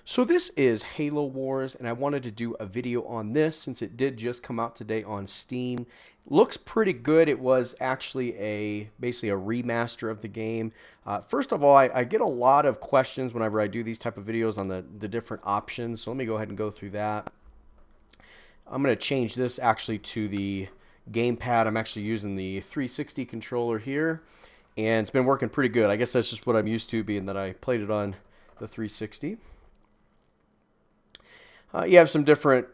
So this is Halo Wars, and I wanted to do a video on this since it did just come out today on Steam. Looks pretty good. It was actually basically a remaster of the game. First of all, I get a lot of questions whenever I do these type of videos on the different options. So let me go ahead and go through that. I'm going to change this actually to the gamepad. I'm actually using the 360 controller here, and it's been working pretty good. I guess that's just what I'm used to, being that I played it on the 360. You have some different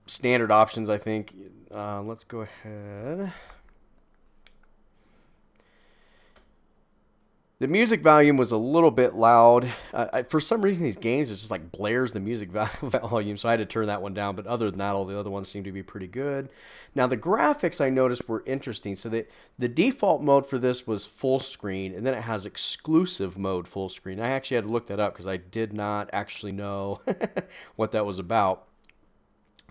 standard options, I think. Let's go ahead. The music volume was a little bit loud. For some reason, these games, it just like blares the music volume, so I had to turn that one down. But other than that, all the other ones seem to be pretty good. Now, the graphics I noticed were interesting. So the default mode for this was full screen, and then it has exclusive mode full screen. I actually had to look that up because I did not actually know what that was about.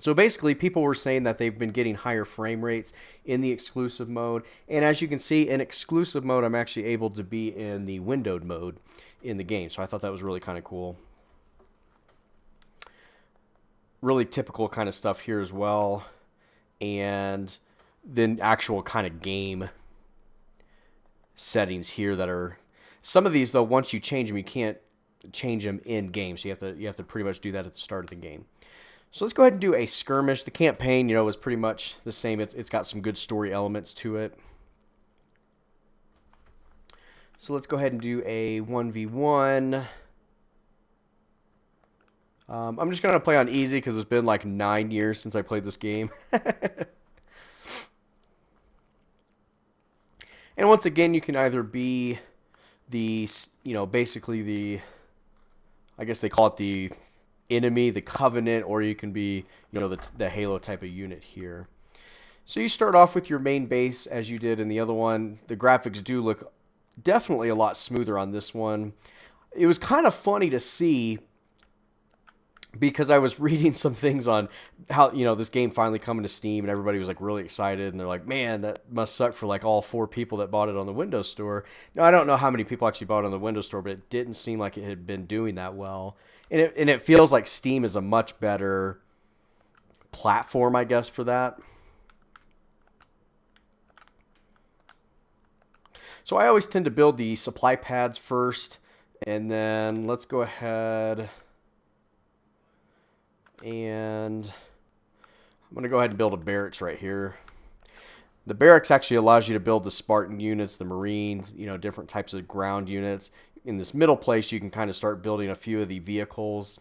So basically, people were saying that they've been getting higher frame rates in the exclusive mode. And as you can see, in exclusive mode, I'm actually able to be in the windowed mode in the game. So I thought that was really kind of cool. Really typical kind of stuff here as well. And then actual kind of game settings here that are... Some of these, though, once you change them, you can't change them in game. So you have to pretty much do that at the start of the game. So let's go ahead and do a skirmish. The campaign, was pretty much the same. It's got some good story elements to it. So let's go ahead and do a 1v1. I'm just going to play on easy because it's been like 9 years since I played this game. And once again, you can either be basically I guess they call it the enemy, the Covenant, or you can be, the Halo type of unit here. So you start off with your main base as you did in the other one. The graphics do look definitely a lot smoother on this one. It was kind of funny to see because I was reading some things on how, this game finally coming to Steam, and everybody was like really excited, and they're like, man, that must suck for like all 4 people that bought it on the Windows Store. Now, I don't know how many people actually bought it on the Windows Store, but it didn't seem like it had been doing that well. And it feels like Steam is a much better platform, I guess, for that. So I always tend to build the supply pads first, and then let's go ahead and I'm going to go ahead and build a barracks right here. The barracks actually allows you to build the Spartan units, the Marines, different types of ground units. In this middle place, you can kind of start building a few of the vehicles.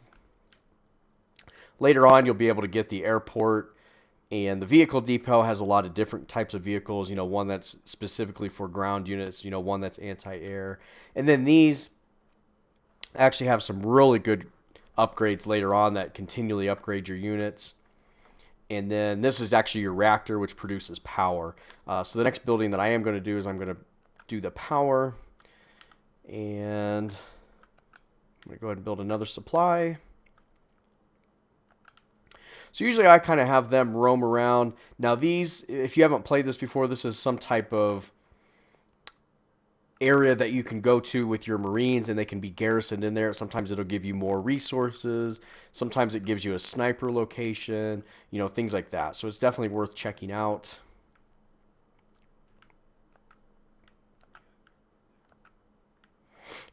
Later on, you'll be able to get the airport, and the vehicle depot has a lot of different types of vehicles. One that's specifically for ground units, one that's anti-air. And then these actually have some really good upgrades later on that continually upgrade your units. And then this is actually your reactor, which produces power. So the next building that I am going to do is I'm going to do the power. And I'm going to go ahead and build another supply. So usually I kind of have them roam around. Now these, if you haven't played this before, this is some type of area that you can go to with your Marines, and they can be garrisoned in there. Sometimes it'll give you more resources. Sometimes it gives you a sniper location, things like that. So it's definitely worth checking out.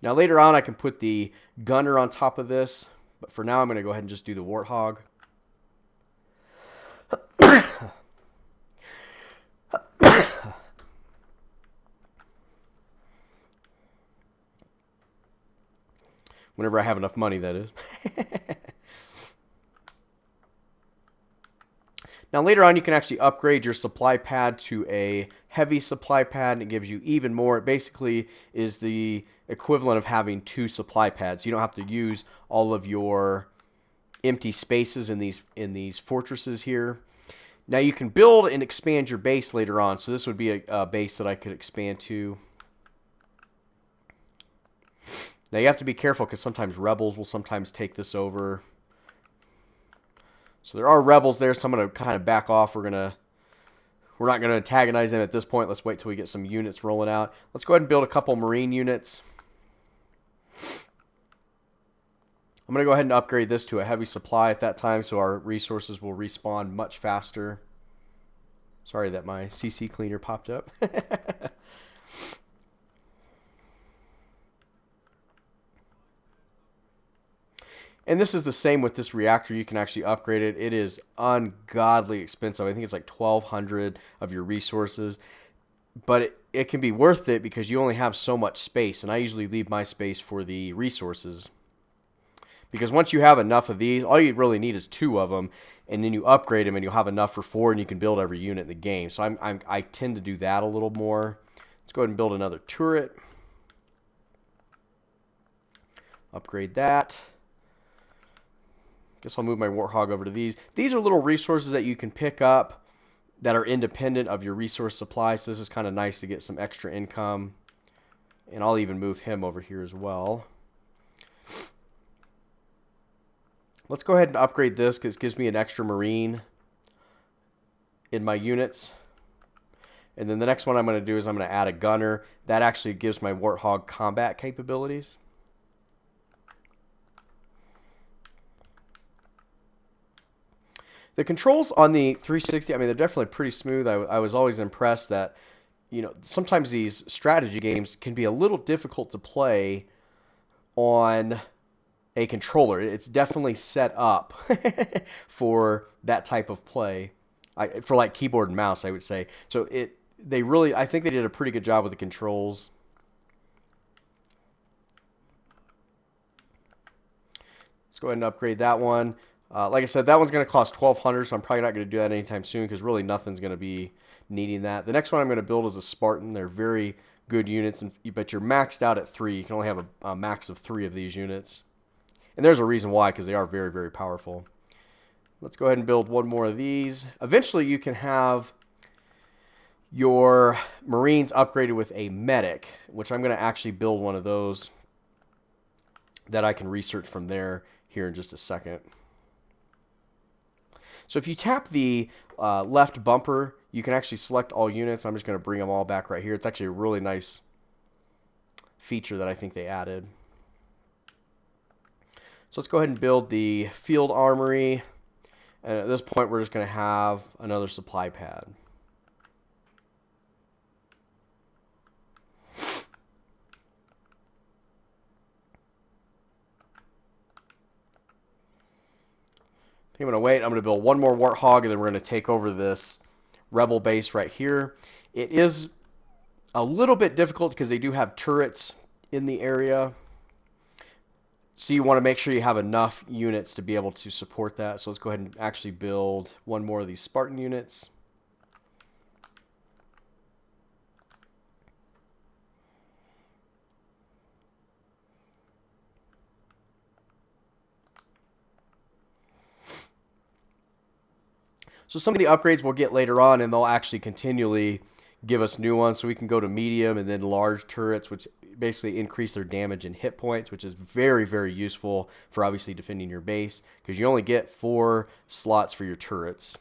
Now later on I can put the gunner on top of this, but for now I'm going to go ahead and just do the Warthog. Whenever I have enough money, that is. Now later on you can actually upgrade your supply pad to a heavy supply pad, and it gives you even more. It basically is the equivalent of having 2 supply pads. You don't have to use all of your empty spaces in these fortresses here. Now you can build and expand your base later on. So this would be a base that I could expand to. Now you have to be careful because sometimes rebels will sometimes take this over. So there are rebels there, so I'm going to kind of back off. We're not going to antagonize them at this point. Let's wait till we get some units rolling out. Let's go ahead and build a couple Marine units. I'm going to go ahead and upgrade this to a heavy supply at that time so our resources will respawn much faster. Sorry that my CC cleaner popped up. And this is the same with this reactor. You can actually upgrade it. It is ungodly expensive. I think it's like 1,200 of your resources. But it can be worth it because you only have so much space. And I usually leave my space for the resources. Because once you have enough of these, all you really need is 2 of them. And then you upgrade them and you'll have enough for 4 and you can build every unit in the game. So I tend to do that a little more. Let's go ahead and build another turret. Upgrade that. Guess I'll move my Warthog over to these. These are little resources that you can pick up that are independent of your resource supply. So this is kind of nice to get some extra income. And I'll even move him over here as well. Let's go ahead and upgrade this because it gives me an extra Marine in my units. And then the next one I'm going to do is I'm going to add a gunner. That actually gives my Warthog combat capabilities. The controls on the 360, I mean, they're definitely pretty smooth. I was always impressed that, you know, sometimes these strategy games can be a little difficult to play on a controller. It's definitely set up for that type of play, for like keyboard and mouse, I would say. So I think they did a pretty good job with the controls. Let's go ahead and upgrade that one. Like I said, that one's going to cost 1,200, so I'm probably not going to do that anytime soon because really nothing's going to be needing that. The next one I'm going to build is a Spartan. They're very good units, but you're maxed out at 3. You can only have a max of 3 of these units. And there's a reason why, because they are very, very powerful. Let's go ahead and build one more of these. Eventually, you can have your Marines upgraded with a medic, which I'm going to actually build one of those that I can research from there here in just a second. So if you tap the left bumper, you can actually select all units. I'm just going to bring them all back right here. It's actually a really nice feature that I think they added. So let's go ahead and build the field armory. And at this point, we're just going to have another supply pad. I think I'm going to wait. I'm going to build one more Warthog, and then we're going to take over this rebel base right here. It is a little bit difficult because they do have turrets in the area. So you want to make sure you have enough units to be able to support that. So let's go ahead and actually build one more of these Spartan units. So some of the upgrades we'll get later on, and they'll actually continually give us new ones. So we can go to medium and then large turrets, which basically increase their damage and hit points, which is very, very useful for obviously defending your base because you only get 4 slots for your turrets.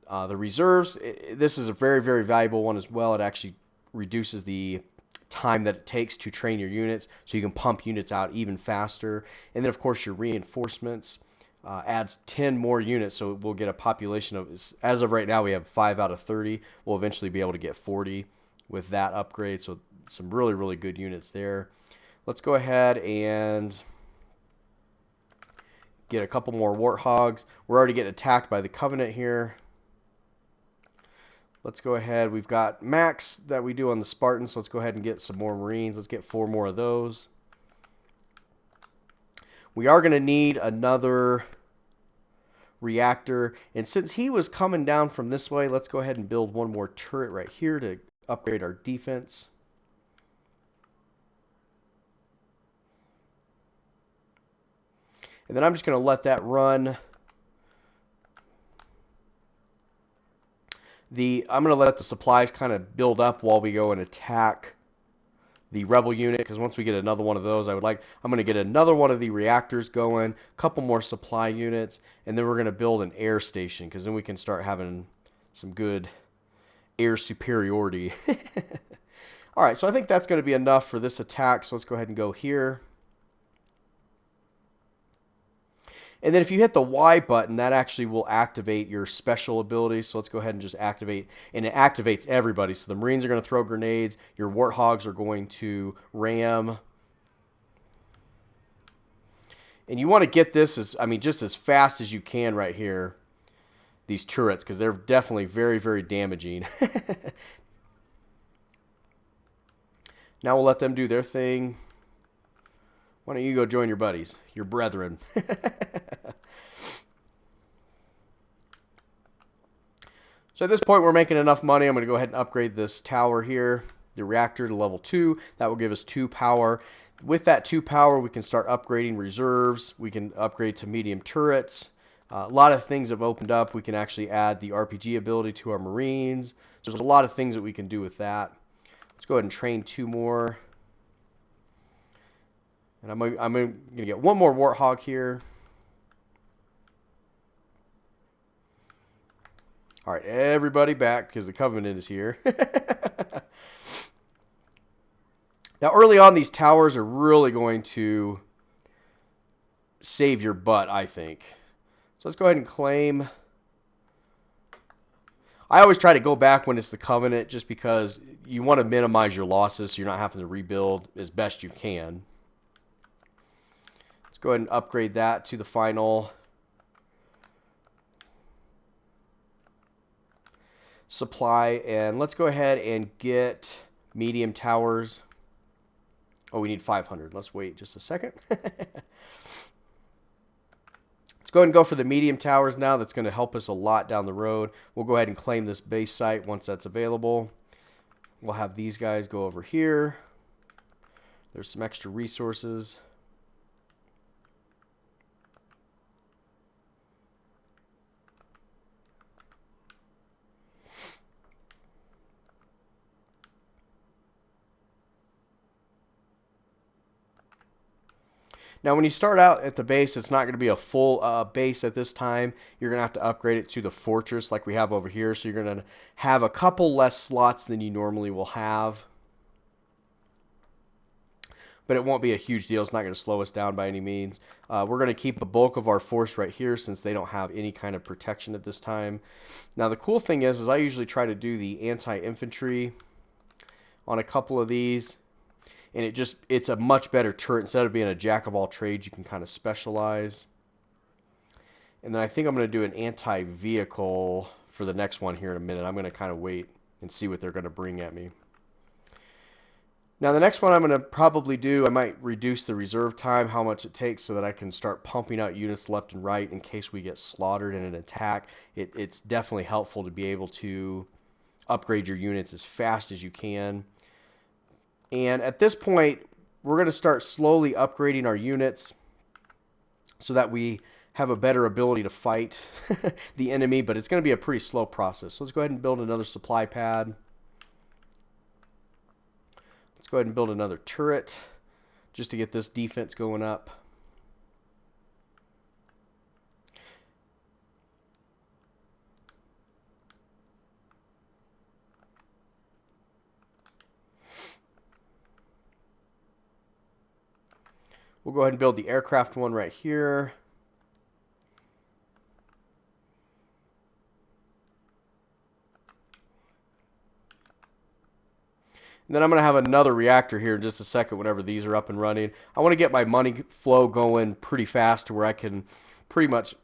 The reserves, this is a very, very valuable one as well. It actually reduces the time that it takes to train your units, so you can pump units out even faster. And then, of course, your reinforcements. Adds 10 more units, so we'll get a population of, as of right now, we have 5 out of 30. We'll eventually be able to get 40 with that upgrade, so some really, really good units there. Let's go ahead and get a couple more Warthogs. We're already getting attacked by the Covenant here. Let's go ahead. We've got max that we do on the Spartans, so let's go ahead and get some more Marines. Let's get 4 more of those. We are going to need another reactor. And since he was coming down from this way, let's go ahead and build one more turret right here to upgrade our defense. And then I'm just going to let that run. I'm going to let the supplies kind of build up while we go and attack the rebel unit, because once we get another one of those, I'm going to get another one of the reactors going, a couple more supply units, and then we're going to build an air station, because then we can start having some good air superiority. All right, so I think that's going to be enough for this attack, so let's go ahead and go here. And then if you hit the Y button, that actually will activate your special abilities. So let's go ahead and just activate, and it activates everybody. So the Marines are going to throw grenades, your Warthogs are going to ram. And you want to get this as, I mean, just as fast as you can right here, these turrets, because they're definitely very, very damaging. Now we'll let them do their thing. Why don't you go join your buddies, your brethren? So at this point, we're making enough money. I'm going to go ahead and upgrade this tower here, the reactor, to level 2. That will give us 2 power. With that 2 power, we can start upgrading reserves. We can upgrade to medium turrets. A lot of things have opened up. We can actually add the RPG ability to our Marines. There's a lot of things that we can do with that. Let's go ahead and train 2 more. And I'm going to get 1 more Warthog here. All right, everybody back because the Covenant is here. Now, early on, these towers are really going to save your butt, I think. So let's go ahead and claim. I always try to go back when it's the Covenant just because you want to minimize your losses so you're not having to rebuild as best you can. Let's go ahead and upgrade that to the final supply, and let's go ahead and get medium towers. Oh, we need 500. Let's wait just a second. Let's go ahead and go for the medium towers now. That's going to help us a lot down the road. We'll go ahead and claim this base site once that's available. We'll have these guys go over here. There's some extra resources. Now, when you start out at the base, it's not going to be a full base at this time. You're going to have to upgrade it to the fortress like we have over here. So you're going to have a couple less slots than you normally will have. But it won't be a huge deal. It's not going to slow us down by any means. We're going to keep the bulk of our force right here since they don't have any kind of protection at this time. Now, the cool thing is I usually try to do the anti-infantry on a couple of these. And it's a much better turret. Instead of being a jack of all trades, you can kind of specialize. And then I think I'm going to do an anti-vehicle for the next one here in a minute. I'm going to kind of wait and see what they're going to bring at me. Now the next one I'm going to probably do, I might reduce the reserve time, how much it takes, so that I can start pumping out units left and right in case we get slaughtered in an attack. It's definitely helpful to be able to upgrade your units as fast as you can. And at this point, we're going to start slowly upgrading our units so that we have a better ability to fight the enemy, but it's going to be a pretty slow process. So let's go ahead and build another supply pad. Let's go ahead and build another turret just to get this defense going up. We'll go ahead and build the aircraft one right here. And then I'm going to have another reactor here in just a second whenever these are up and running. I want to get my money flow going pretty fast to where I can pretty much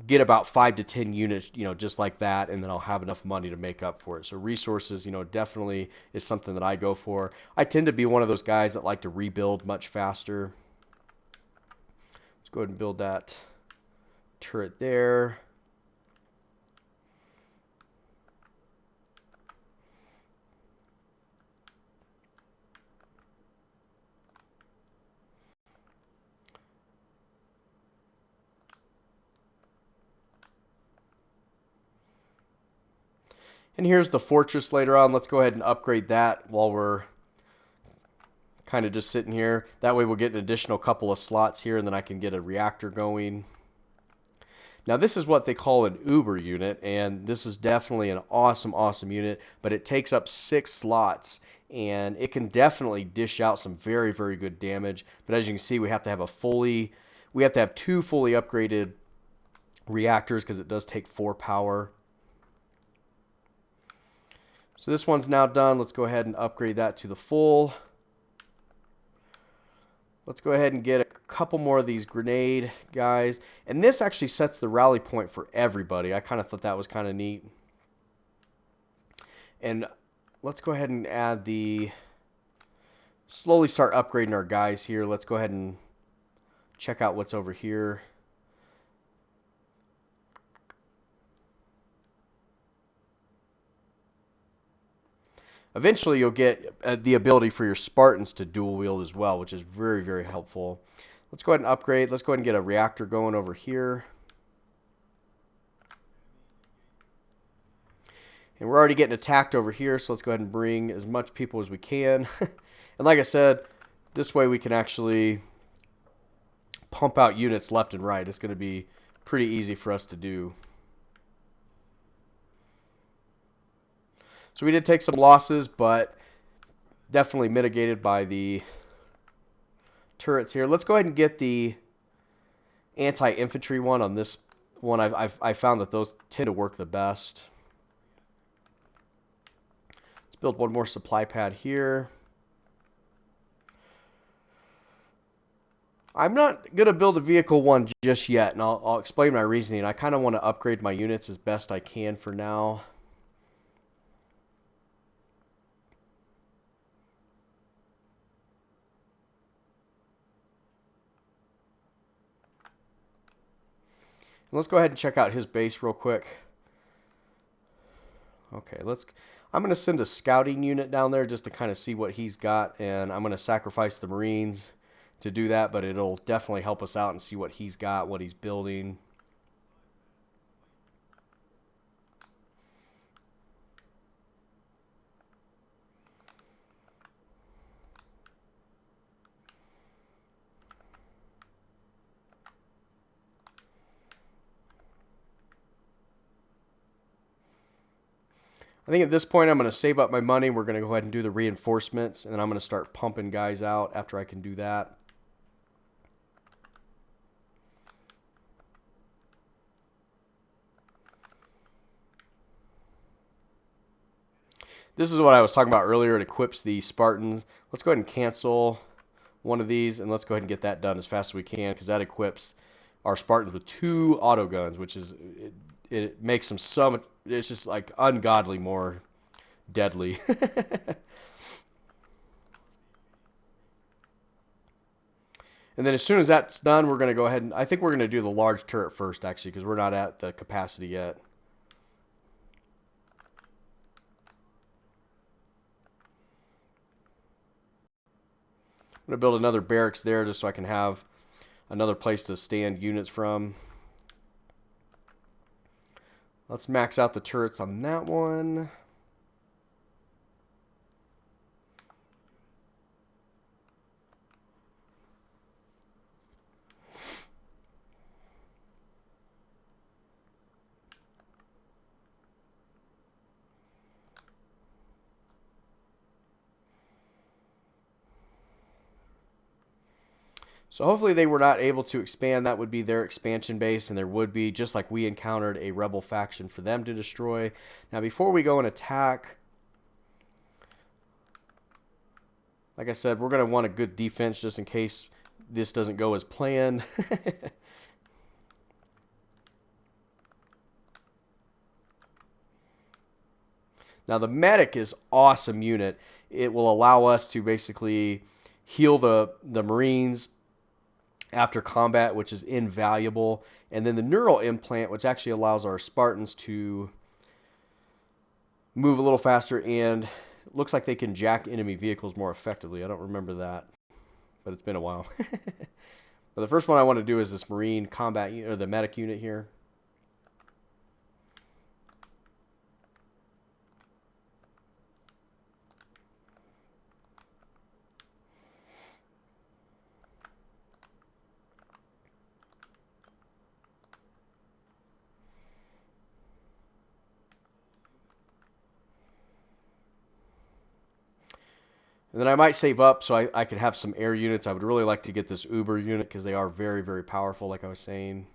get about 5 to 10 units, just like that, and then I'll have enough money to make up for it. So resources, definitely is something that I go for. I tend to be one of those guys that like to rebuild much faster. Let's go ahead and build that turret there. And here's the fortress later on. Let's go ahead and upgrade that while we're kind of just sitting here. That way we'll get an additional couple of slots here, and then I can get a reactor going. Now this is what they call an Uber unit, and this is definitely an awesome unit, but it takes up 6 slots, and it can definitely dish out some very good damage. But as you can see, we have to have we have to have 2 fully upgraded reactors because it does take 4 power. So this one's now done. Let's go ahead and upgrade that to the full. Let's go ahead and get a couple more of these grenade guys. And this actually sets the rally point for everybody. I kind of thought that was kind of neat. And let's go ahead and add the... slowly start upgrading our guys here. Let's go ahead and check out what's over here. Eventually, you'll get the ability for your Spartans to dual wield as well, which is very, very helpful. Let's go ahead and upgrade. Let's go ahead and get a reactor going over here. And we're already getting attacked over here, so let's go ahead and bring as much people as we can. And like I said, this way we can actually pump out units left and right. It's going to be pretty easy for us to do. So we did take some losses, but definitely mitigated by the turrets here. Let's go ahead and get the anti-infantry one on this one. I found that those tend to work the best. Let's build one more supply pad here. I'm not going to build a vehicle one just yet, and I'll explain my reasoning. I kind of want to upgrade my units as best I can for now. Let's go ahead and check out his base real quick. Okay, I'm going to send a scouting unit down there just to kind of see what he's got, and I'm going to sacrifice the Marines to do that, but it'll definitely help us out and see what he's got, what he's building. I think at this point I'm going to save up my money. We're going to go ahead and do the reinforcements, and then I'm going to start pumping guys out after I can do that. This is what I was talking about earlier. It equips the Spartans. Let's go ahead and cancel one of these, and let's go ahead and get that done as fast as we can, because that equips our Spartans with 2 auto guns, which is it makes them so much. It's just like ungodly more deadly. And then as soon as that's done, we're going to go ahead and I think we're going to do the large turret first, actually, because we're not at the capacity yet. I'm going to build another barracks there just so I can have another place to stand units from. Let's max out the turrets on that one. So hopefully they were not able to expand. That would be their expansion base, and there would be, just like we encountered, a rebel faction for them to destroy. Now before we go and attack, like I said, we're going to want a good defense just in case this doesn't go as planned. Now the medic is awesome unit. It will allow us to basically heal the Marines after combat, which is invaluable. And then the neural implant, which actually allows our Spartans to move a little faster, and looks like they can jack enemy vehicles more effectively. I don't remember that, but it's been a while. But the first one I want to do is this Marine combat unit, or the medic unit here. And then I might save up so I could have some air units. I would really like to get this Uber unit because they are very, very powerful, like I was saying.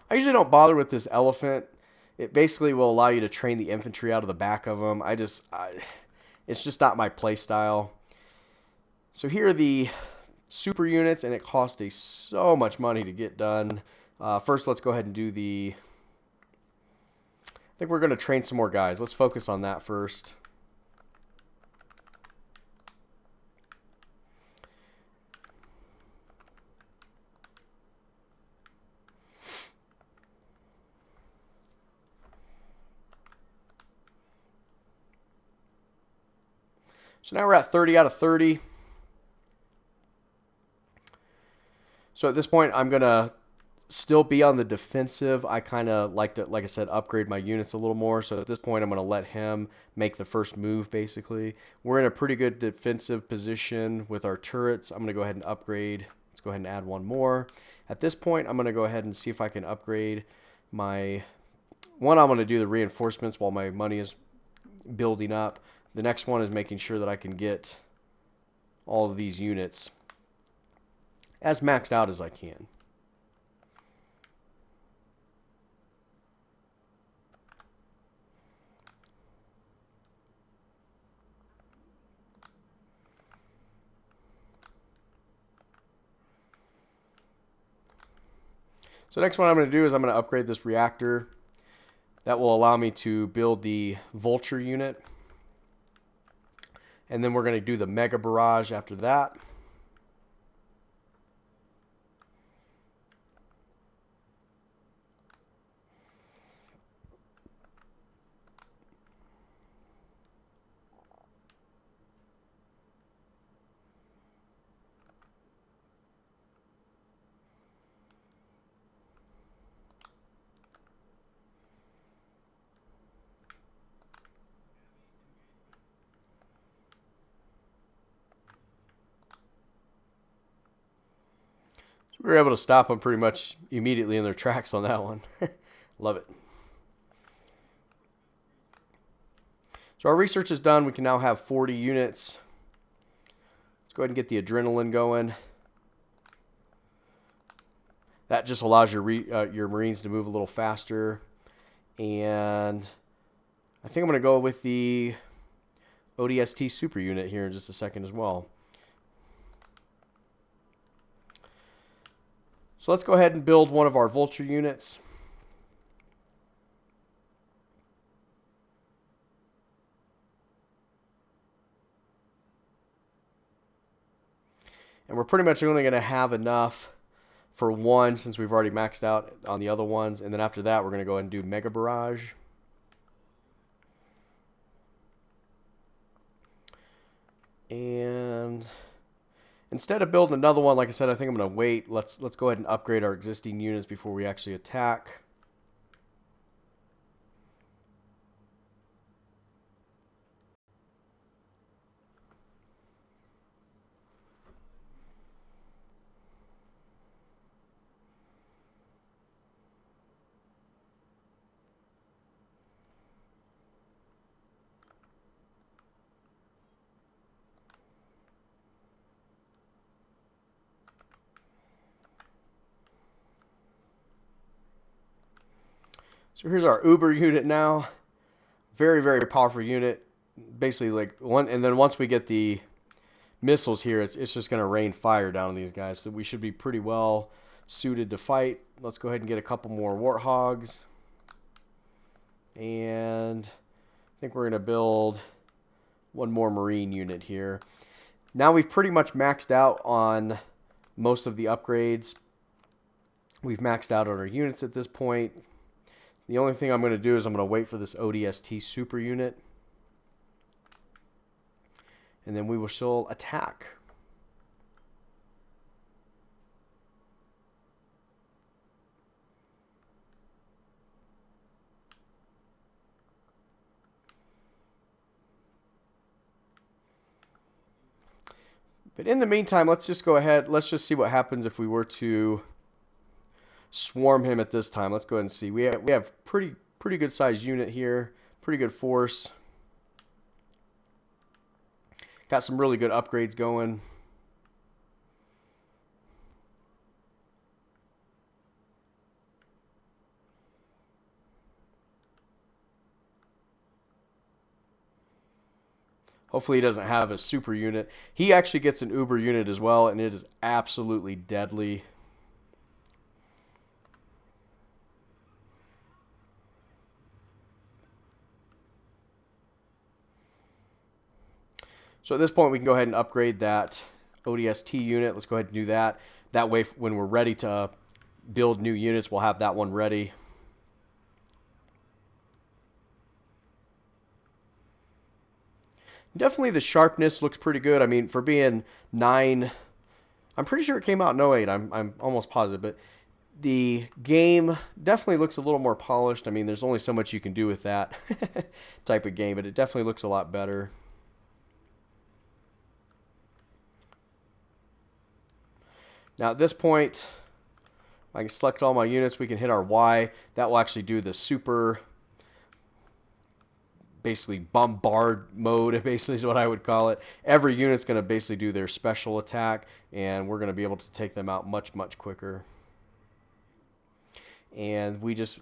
I usually don't bother with this elephant. It basically will allow you to train the infantry out of the back of them. It's just not my play style. So here are the super units, and it cost so much money to get done. First, let's go ahead and do the... I think we're going to train some more guys. Let's focus on that first. So now we're at 30 out of 30. So at this point, I'm going to still be on the defensive. I kind of like to, like I said, upgrade my units a little more. So at this point, I'm going to let him make the first move, basically. We're in a pretty good defensive position with our turrets. I'm going to go ahead and upgrade. Let's go ahead and add one more. At this point, I'm going to go ahead and see if I can upgrade my... One, I'm going to do the reinforcements while my money is building up. The next one is making sure that I can get all of these units as maxed out as I can. So next one I'm going to do is I'm going to upgrade this reactor. That will allow me to build the vulture unit. And then we're going to do the mega barrage after that. We were able to stop them pretty much immediately in their tracks on that one. Love it. So our research is done. We can now have 40 units. Let's go ahead and get the adrenaline going. That just allows your Marines to move a little faster. And I think I'm going to go with the ODST super unit here in just a second as well. So let's go ahead and build one of our vulture units. And we're pretty much only going to have enough for one since we've already maxed out on the other ones. And then after that, we're going to go ahead and do Mega Barrage. And instead of building another one, like I said, I think I'm going to wait. Let's go ahead and upgrade our existing units before we actually attack. So here's our Uber unit now. Very, very powerful unit. Basically like one, and then once we get the missiles here, it's just going to rain fire down on these guys. So we should be pretty well suited to fight. Let's go ahead and get a couple more Warthogs. And I think we're going to build one more Marine unit here. Now we've pretty much maxed out on most of the upgrades. We've maxed out on our units at this point. The only thing I'm going to do is I'm going to wait for this ODST super unit. And then we will still attack. But in the meantime, let's just go ahead. Let's just see what happens if we were to swarm him at this time. Let's go ahead and see. We have pretty pretty good sized unit here, pretty good force. Got some really good upgrades going. Hopefully he doesn't have a super unit. He actually gets an uber unit as well, and it is absolutely deadly. So at this point, we can go ahead and upgrade that ODST unit. Let's go ahead and do that. That way, when we're ready to build new units, we'll have that one ready. Definitely the sharpness looks pretty good. I mean, for being 9, I'm pretty sure it came out in 08. I'm almost positive, but the game definitely looks a little more polished. I mean, there's only so much you can do with that type of game, but it definitely looks a lot better. Now at this point, I can select all my units. We can hit our Y. That will actually do the super, basically bombard mode, basically is what I would call it. Every unit's going to basically do their special attack, and we're going to be able to take them out much, much quicker. And we just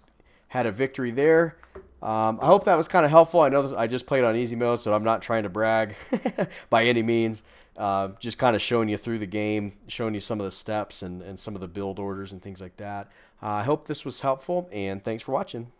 had a victory there. I hope that was kind of helpful. I know I just played on easy mode, so I'm not trying to brag by any means. Just kind of showing you through the game, showing you some of the steps and some of the build orders and things like that. I hope this was helpful, and thanks for watching.